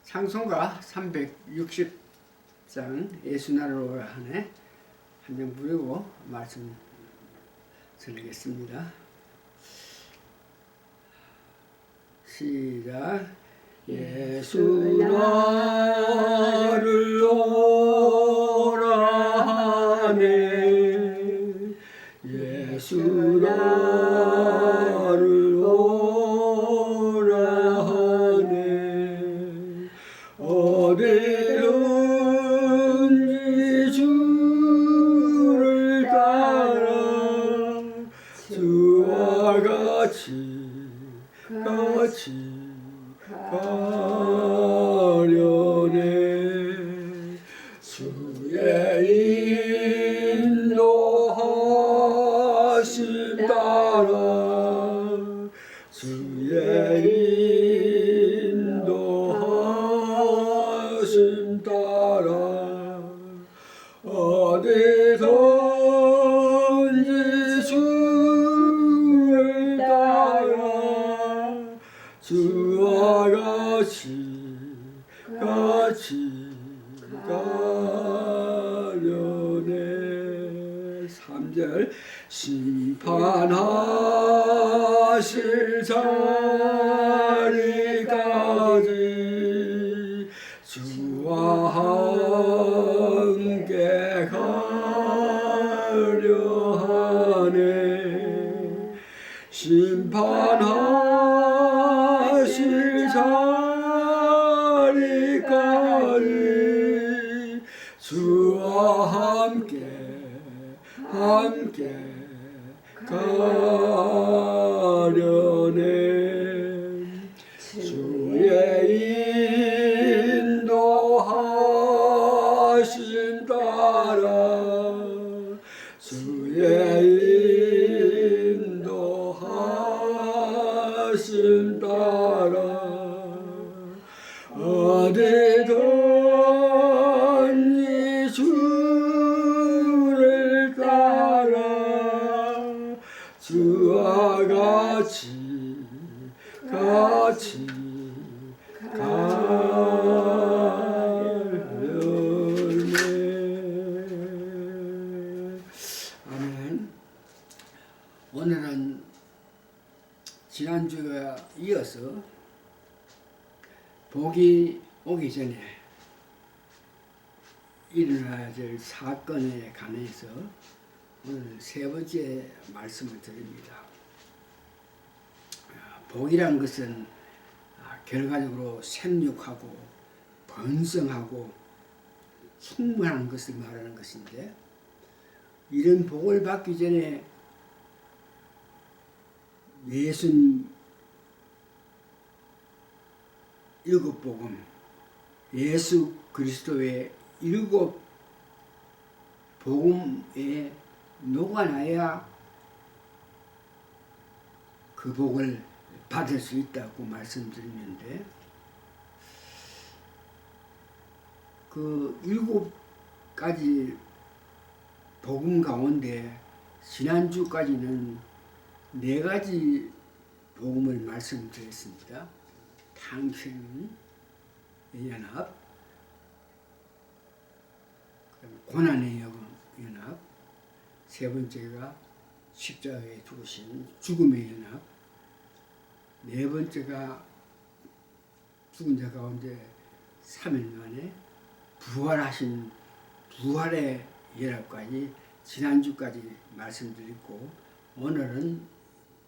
찬송가 360장 예수나라로 오라 하네 한 장 부르고 말씀 전하겠습니다. 시작. 예수 나를 오라 하네 예수 나를 오라 하네 어디든지 주를 따라 주와 같이 가려네 주의 인도하심 따라 주의 인도하심 따라 어디든지 주를 따라 주와 같이 가려네. 3절 심판하실 자리까지 주와 함께 가려하네 심판하실 자리까지 주와 함께 가려네 주의 인도하심 따라 주의 인도하심 따라 어디든지 주를 따라 주와 같이 가려네. 아멘. 오늘은 지난주에 이어서 복이 오기 전에 일어나야 될 사건에 관해서 오늘 세 번째 말씀을 드립니다. 복이란 것은 결과적으로 생육하고 번성하고 충만한 것을 말하는 것인데 이런 복을 받기 전에 예수님 일곱 복음, 예수 그리스도의 일곱 복음에 녹아나야 그 복을 받을 수 있다고 말씀드리는데 그 일곱 가지 복음 가운데 지난주까지는 네 가지 복음을 말씀드렸습니다. 탕평 연합, 고난의 연합, 세 번째가 십자가에 죽으신 죽음의 연합, 네 번째가 죽은 자 가운데 3일 만에 부활하신 부활의 연합까지 지난주까지 말씀드렸고 오늘은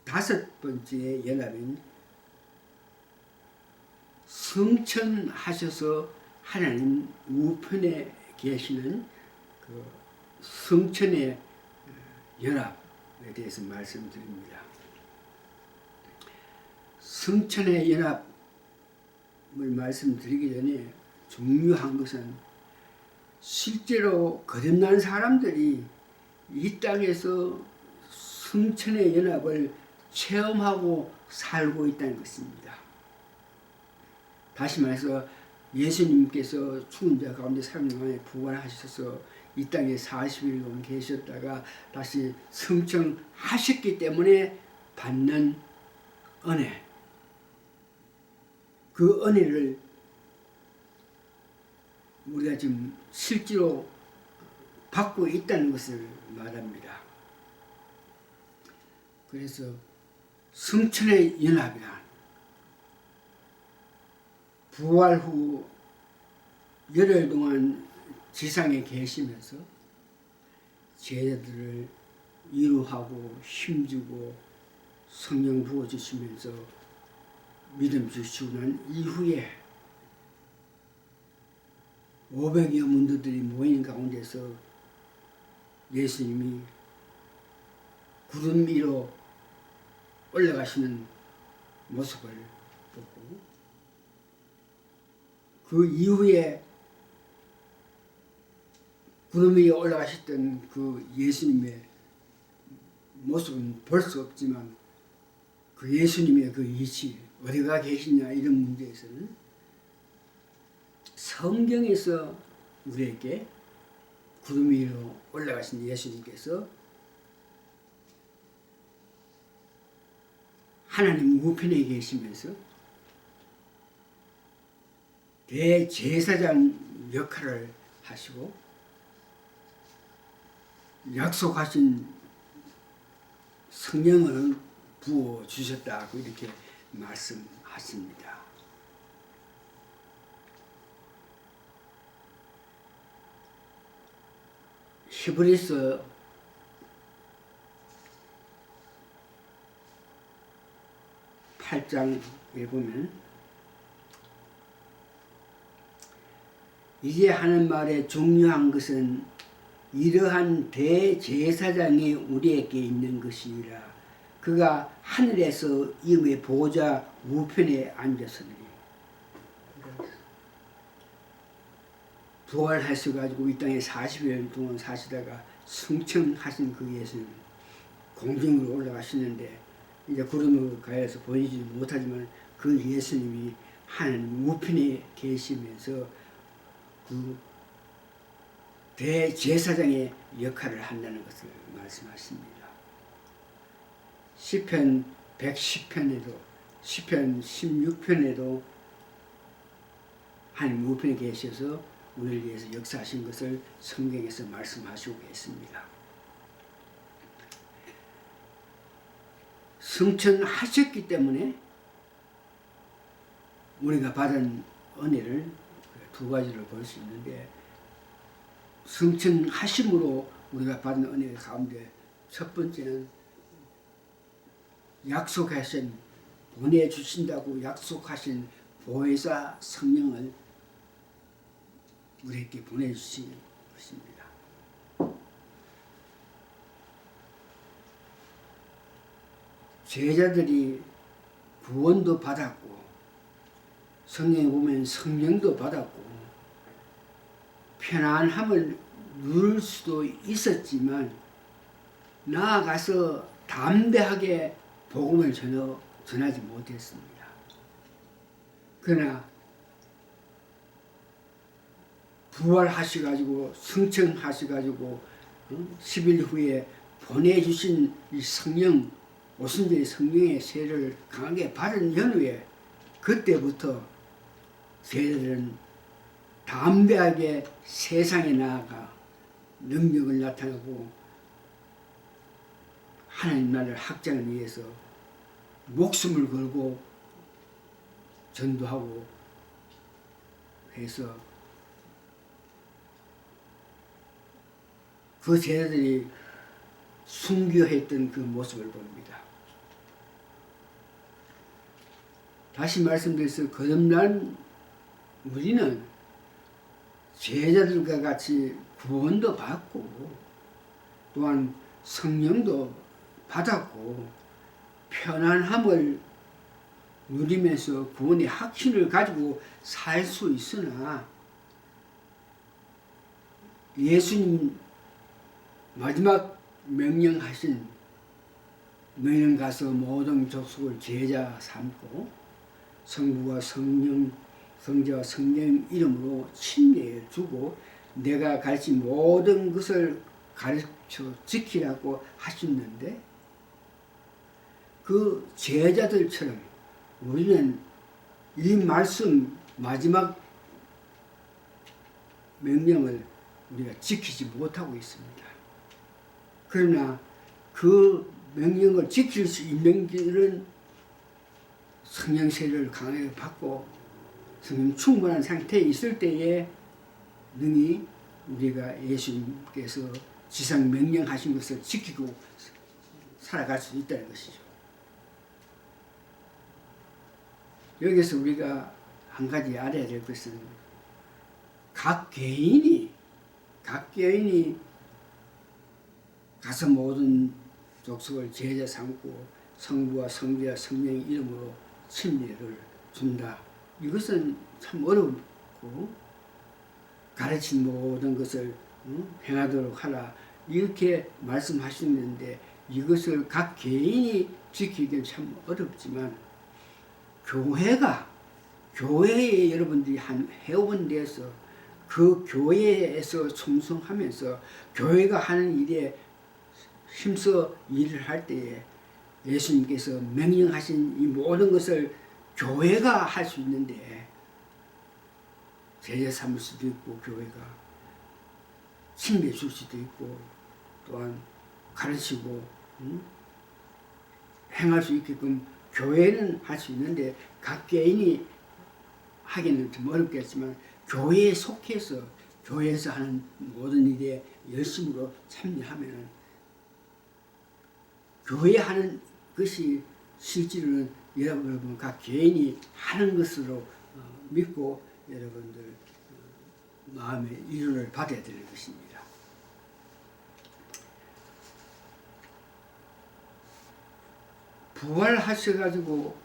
다섯 번째 연합인 성천하셔서 하나님 우편에 계시는 그 성천의 연합에 대해서 말씀드립니다. 성천의 연합을 말씀드리기 전에 중요한 것은 실제로 거듭난 사람들이 이 땅에서 성천의 연합을 체험하고 살고 있다는 것입니다. 다시 말해서 예수님께서 죽은 자 가운데 3일 만에 부활하셔서 이 땅에 40일간 계셨다가 다시 승천하셨기 때문에 받는 은혜, 그 은혜를 우리가 지금 실제로 받고 있다는 것을 말합니다. 그래서 성천의 연합이란 부활 후 열흘 동안 지상에 계시면서 제자들을 위로하고 힘주고 성령 부어주시면서 믿음 주시고 난 이후에 500여 문도들이 모인 가운데서 예수님이 구름 위로 올라가시는 모습을 보고 그 이후에 구름 위에 올라가셨던 그 예수님의 모습은 볼 수 없지만 그 예수님의 그 위치 어디가 계시냐 이런 문제에서는 성경에서 우리에게 구름 위로 올라가신 예수님께서 하나님 우편에 계시면서 대제사장 역할을 하시고 약속하신 성령을 부어주셨다고 이렇게 말씀하십니다. 히브리서 8장에 보면 이제 하는 말에 중요한 것은 이러한 대제사장이 우리에게 있는 것이라. 그가 하늘에서 이의 보좌 우편에 앉았으니 부활하셔가지고 이 땅에 40일 동안 사시다가 승천하신 그 예수님 공중으로 올라가시는데 이제 구름으로 가해서 보이지 못하지만 그 예수님이 하나님 우편에 계시면서 그 대제사장의 역할을 한다는 것을 말씀하십니다. 시편 110편에도 시편 16편에도 하나님 우편에 계셔서 우리를 위해서 역사하신 것을 성경에서 말씀하시고 계십니다. 승천하셨기 때문에 우리가 받은 은혜를 두 가지를 볼 수 있는데 승천하심으로 우리가 받은 은혜 가운데 첫 번째는 약속하신 보내주신다고 약속하신 보혜사 성령을 우리에게 보내주신 것입니다. 제자들이 구원도 받았고 성경에 보면 성령도 받았고 편안함을 누릴 수도 있었지만 나아가서 담대하게 복음을 전하지 못했습니다. 그러나 부활하셔가지고 승천하셔가지고 10일 후에 보내주신 이 성령 오순절의 성령의 세를 강하게 받은 연후에 그때부터 제자들은 담대하게 세상에 나아가 능력을 나타내고 하나님 나라를 확장을 위해서 목숨을 걸고 전도하고 해서 그 제자들이 순교했던 그 모습을 봅니다. 다시 말씀드려서 거듭난 우리는 제자들과 같이 구원도 받고 또한 성령도 받았고 편안함을 누리면서 구원의 확신을 가지고 살 수 있으나 예수님 마지막 명령하신 너희는 가서 모든 족속을 제자 삼고 성부와 성령 성자와 성령 이름으로 침례해 주고 내가 가르친 모든 것을 가르쳐 지키라고 하셨는데 그 제자들처럼 우리는 이 말씀 마지막 명령을 우리가 지키지 못하고 있습니다. 그러나 그 명령을 지킬 수 있는 길은 성령 세례를 강하게 받고 성령 충만한 상태에 있을 때에 능히 우리가 예수님께서 지상 명령하신 것을 지키고 살아갈 수 있다는 것이죠. 여기서 우리가 한 가지 알아야 될 것은 각 개인이 가서 모든 족속을 제자 삼고 성부와 성자와 성령의 이름으로 침례를 준다. 이것은 참 어렵고 가르친 모든 것을 행하도록 하라 이렇게 말씀하시는데 이것을 각 개인이 지키기는 참 어렵지만 교회에 여러분들이 한 회원 되어서 그 교회에서 충성하면서 교회가 하는 일에 힘써 일을 할 때에 예수님께서 명령하신 이 모든 것을 교회가 할 수 있는데 제자 삼을 수도 있고 교회가 침례 줄 수도 있고 또한 가르치고 행할 수 있게끔 교회는 할 수 있는데 각 개인이 하기는 좀 어렵겠지만 교회에 속해서 교회에서 하는 모든 일에 열심으로 참여하면 교회 하는 것이 실제로는 여러분 각 개인이 하는 것으로 믿고 여러분들 마음의 위로를 받아야 되는 것입니다. 부활하셔가지고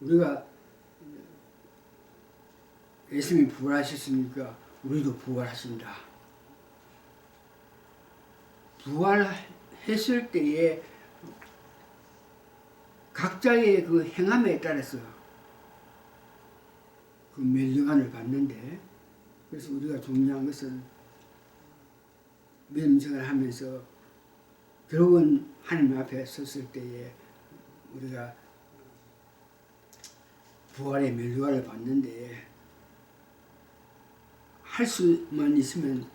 우리가 예수님이 부활하셨으니까 우리도 부활하신다. 부활했을 때에 각자의 그 행함에 따라서 그 멸류관을 받는데 그래서 우리가 중요한 것은 믿음 생활을 하면서 결국은 하나님 앞에 섰을 때에 우리가 부활의 멸류관을 받는데 할 수만 있으면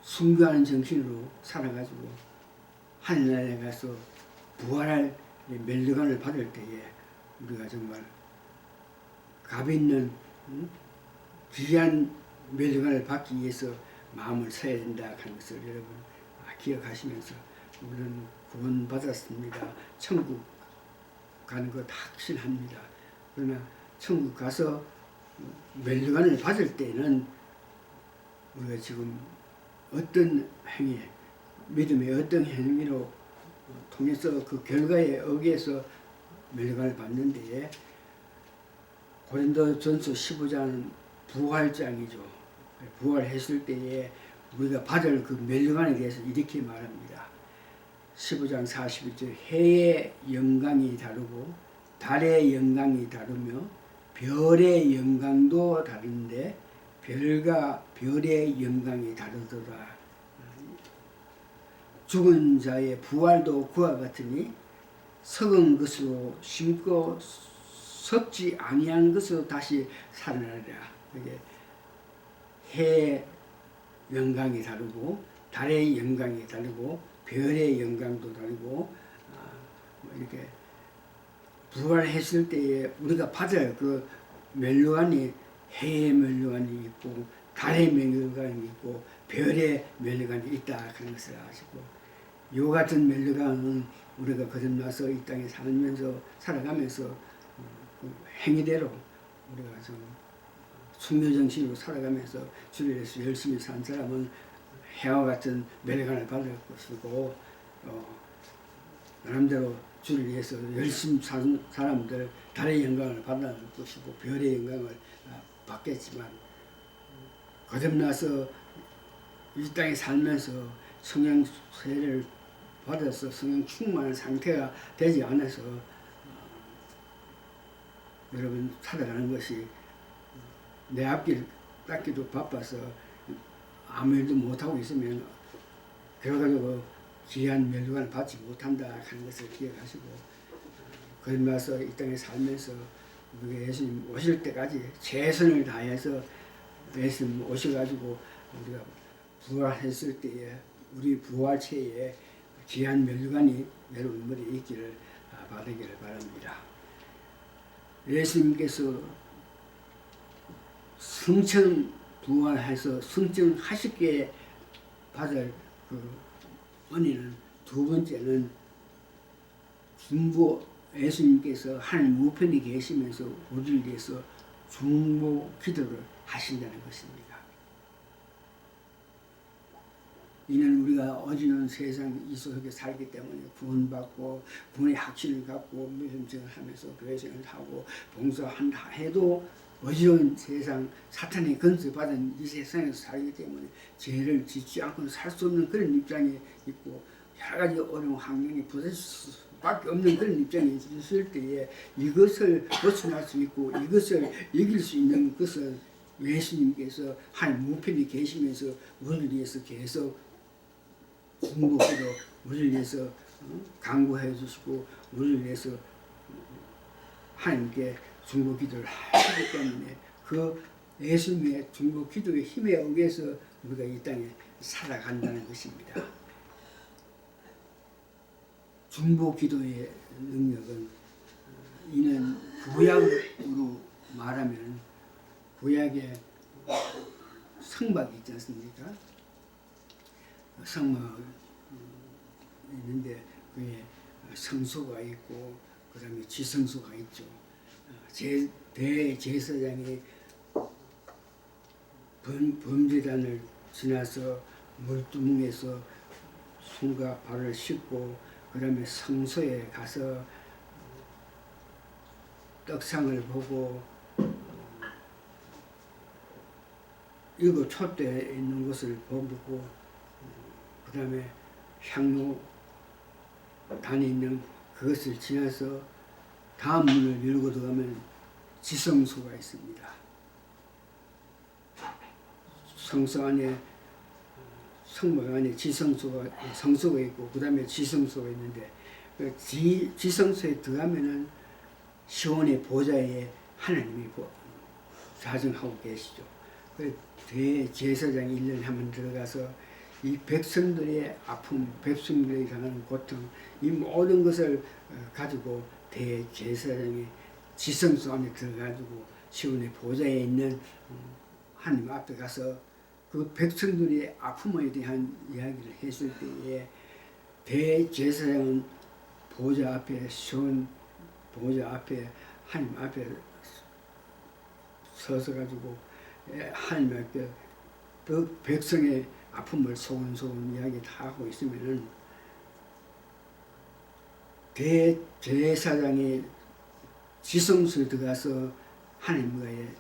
순교하는 정신으로 살아가지고 하늘나라에 가서 부활할 멸류관을 받을 때에 우리가 정말 값 있는 귀한 멸류관을 받기 위해서 마음을 써야 된다 하는 것을 여러분 기억하시면서 우리는 구원받았습니다. 천국 가는 것 확신합니다. 그러나 천국 가서 멸류관을 받을 때는 우리가 지금 어떤 행위, 믿음의 어떤 행위로 통해서 그 결과에 의해서 멸류관을 받는데 고린도전서 15장은 부활장이죠. 부활했을 때에 우리가 받을 그 멸류관에 대해서 이렇게 말합니다. 15장 41절 해의 영광이 다르고 달의 영광이 다르며 별의 영광도 다른데 별과 별의 영광이 다르더라. 죽은 자의 부활도 그와 같으니 썩은 것으로 심고 썩지 아니한 것으로 다시 살아나리라. 이게 해의 영광이 다르고 달의 영광이 다르고 별의 영광도 다르고 이렇게 부활했을 때에 우리가 받을 그 멸류관이 해의 멸류관이 있고 달의 멸류관이 있고 별의 멸류관이 있다 하는 것을 아시고 이 같은 멸류관은 우리가 거듭나서 이 땅에 살아가면서 그 행위대로 우리가 좀 순교정신으로 살아가면서 주를 위해서 열심히 산 사람은 해와 같은 멸류관을 받을 것이고 나름대로 주를 위해서 열심히 산 사람들 달의 영광을 받을 것이고 별의 영광을 받겠지만 거듭나서 이 땅에 살면서 성령 세례를 받아서 성령 충만한 상태가 되지 않아서 여러분 살아가는 것이 내 앞길 닦기도 바빠서 아무 일도 못하고 있으면 결과적으로 귀한 멸류관을 받지 못한다 하는 것을 기억하시고 거듭나서 이 땅에 살면서 우리가 예수님 오실 때까지 최선을 다해서 예수님 오셔가지고 우리가 부활했을 때에 우리 부활체에 귀한 멸관이 여러분 머리에 있기를 바라기를 바랍니다. 예수님께서 승천 부활해서 승천하시기에 받을 그 은혜는 두 번째는 중보 예수님께서 하나님 우편에 계시면서 우리를 위해서 중보 기도를 하신다는 것입니다. 이는 우리가 어지러운 세상 이 속에 살기 때문에 구원받고 구원의 확신을 갖고 믿음생활을 하면서 교회생활을 하고 봉사한다 해도 어지러운 세상 사탄의 건설받은 이 세상에서 살기 때문에 죄를 짓지 않고는 살 수 없는 그런 입장에 있고 여러 가지 어려운 환경에 부딪힐 수밖에 없는 그런 입장에 있을 때에 이것을 벗어날 수 있고 이것을 이길 수 있는 것을 예수님께서 하나님 우편에 계시면서 우리를 위해서 계속 중보기도 우리를 위해서 강구해 주시고 우리를 위해서 하나님께 중보기도를 하시기 때문에 그 예수님의 중보기도의 힘에 의해서 우리가 이 땅에 살아간다는 것입니다. 중보기도의 능력은 이는 구약으로 말하면 구약에 성막이 있지 않습니까? 성막 있는데 그에 성소가 있고 그 다음에 지성소가 있죠. 대제사장이 범죄단을 지나서 물두멍에서 손과 발을 씻고 그 다음에 성소에 가서 떡상을 보고 일곱 촛대에 있는 것을 보고 그 다음에 향로 단에 있는 그것을 지나서 다음 문을 열고 들어가면 지성소가 있습니다. 성소 안에 성막 안에 성소가 있고 그 다음에 지성소가 있는데 지성소에 들어가면은 시온의 보좌에 하나님이 자정하고 계시죠. 대제사장이 1년에 한 번 들어가서 이 백성들의 아픔, 백성들이 당하는 고통, 이 모든 것을 가지고 대제사장이 지성소 안에 들어가지고 시온의 보좌에 있는 하나님 앞에 가서 그 백성들의 아픔에 대한 이야기를 했을 때에 대제사장은 보좌 앞에 시온 보좌 앞에 하나님 앞에 서서 가지고 하나님 앞에 그 백성의 아픔을 소근소근 이야기 다 하고 있으면은 대제사장이 지성소에 들어가서 하나님과의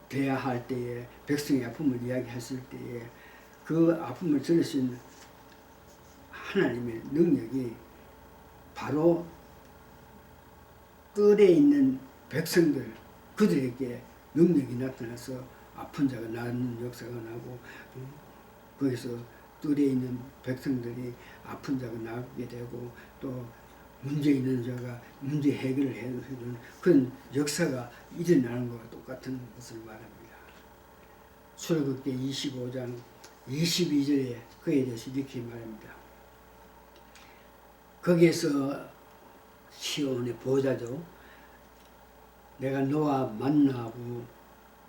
대화할 때에 백성의 아픔을 이야기했을 때에 그 아픔을 들으신 하나님의 능력이 바로 뜰에 있는 백성들 그들에게 능력이 나타나서 아픈 자가 낫는 역사가 나고 거기서 뜰에 있는 백성들이 아픈 자가 낫게 되고 또 문제 있는 자가 문제 해결을 해주는 그런 역사가 일어나는 것과 똑같은 것을 말합니다. 출애굽기 25장 22절에 그에 대해서 이렇게 말합니다. 거기에서 시온의 보좌죠. 내가 너와 만나고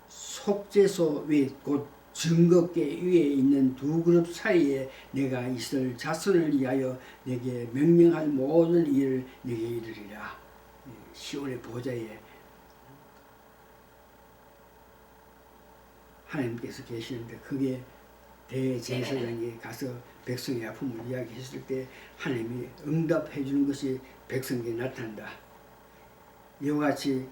속죄소 위 곧 증거궤 위에 있는 두 그룹 사이에 내가 이스라엘 자손을 위하여 내게 명령할 모든 일을 내게 이르리라. 시온의 보좌에 하나님께서 계시는데 그게 대제사장이 가서 백성의 아픔을 이야기했을 때 하나님이 응답해 주는 것이 백성에게 나타난다. 이와 같이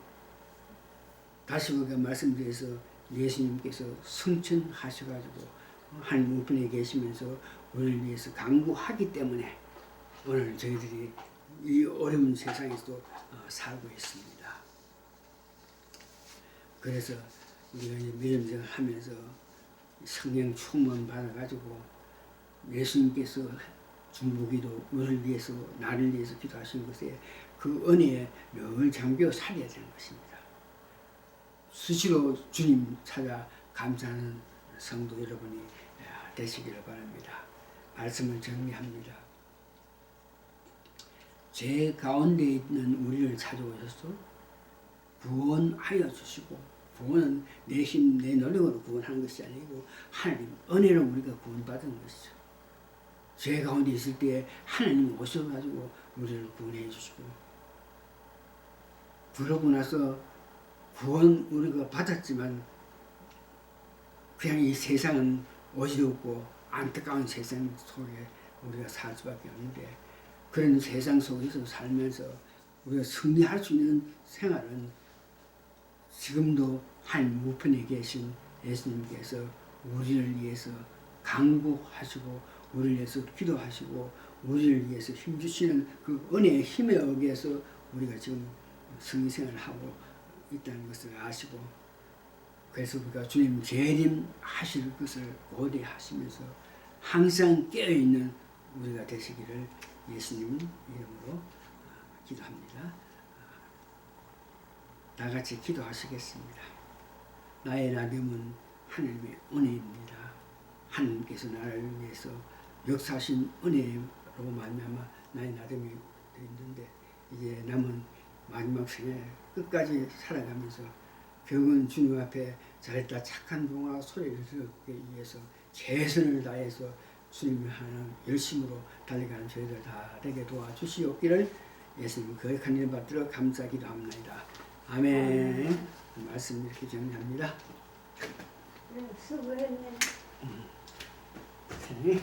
다시 우리가 말씀드려서 예수님께서 승천하셔가지고 하나님 우편에 계시면서 우리를 위해서 강구하기 때문에 오늘 저희들이 이 어려운 세상에서도 살고 있습니다. 그래서 우리가 이제 믿음생활 하면서 성령 충만 받아가지고 예수님께서 중보기도 우리를 위해서 나를 위해서 기도하신 것에 그 은혜에 늘 잠겨 살아야 되는 것입니다. 수시로 주님 찾아 감사하는 성도 여러분이 되시기를 바랍니다. 말씀을 정리합니다. 죄 가운데 있는 우리를 찾아오셔서 구원하여 주시고, 구원은 내 힘, 내 노력으로 구원하는 것이 아니고 하나님 은혜로 우리가 구원받은 것이죠. 죄 가운데 있을 때 하나님이 오셔가지고 우리를 구원해 주시고, 그러고 나서 구원 우리가 받았지만 그냥 이 세상은 어지럽고 안타까운 세상 속에 우리가 살 수밖에 없는데, 그런 세상 속에서 살면서 우리가 승리할 수 있는 생활은 지금도 하나님 우편에 계신 예수님께서 우리를 위해서 강구하시고 우리를 위해서 기도하시고 우리를 위해서 힘주시는 그 은혜의 힘에 의해서 우리가 지금 승리생활을 하고 있다는 것을 아시고, 그래서 우리가 주님 재림하실 것을 고대하시면서 항상 깨어있는 우리가 되시기를 예수님 이름으로 기도합니다. 다 같이 기도하시겠습니다. 나의 나됨은 하나님의 은혜입니다. 하나님께서 나를 위해서 역사하신 은혜로 말미암아 나의 나됨이 있는데, 이제 남은 마지막 생에 끝까지 살아가면서 결국은 주님 앞에 잘했다 착한 종아 소리를 듣기 위해서 최선을 다해서 주님을 하는 열심으로 달려가는 저희들 다 되게 도와주시옵기를 예수님 거룩한 이름 받들어 감사 기도합니다. 아멘. 말씀 이렇게 정리합니다. 네, 수고했네. 네.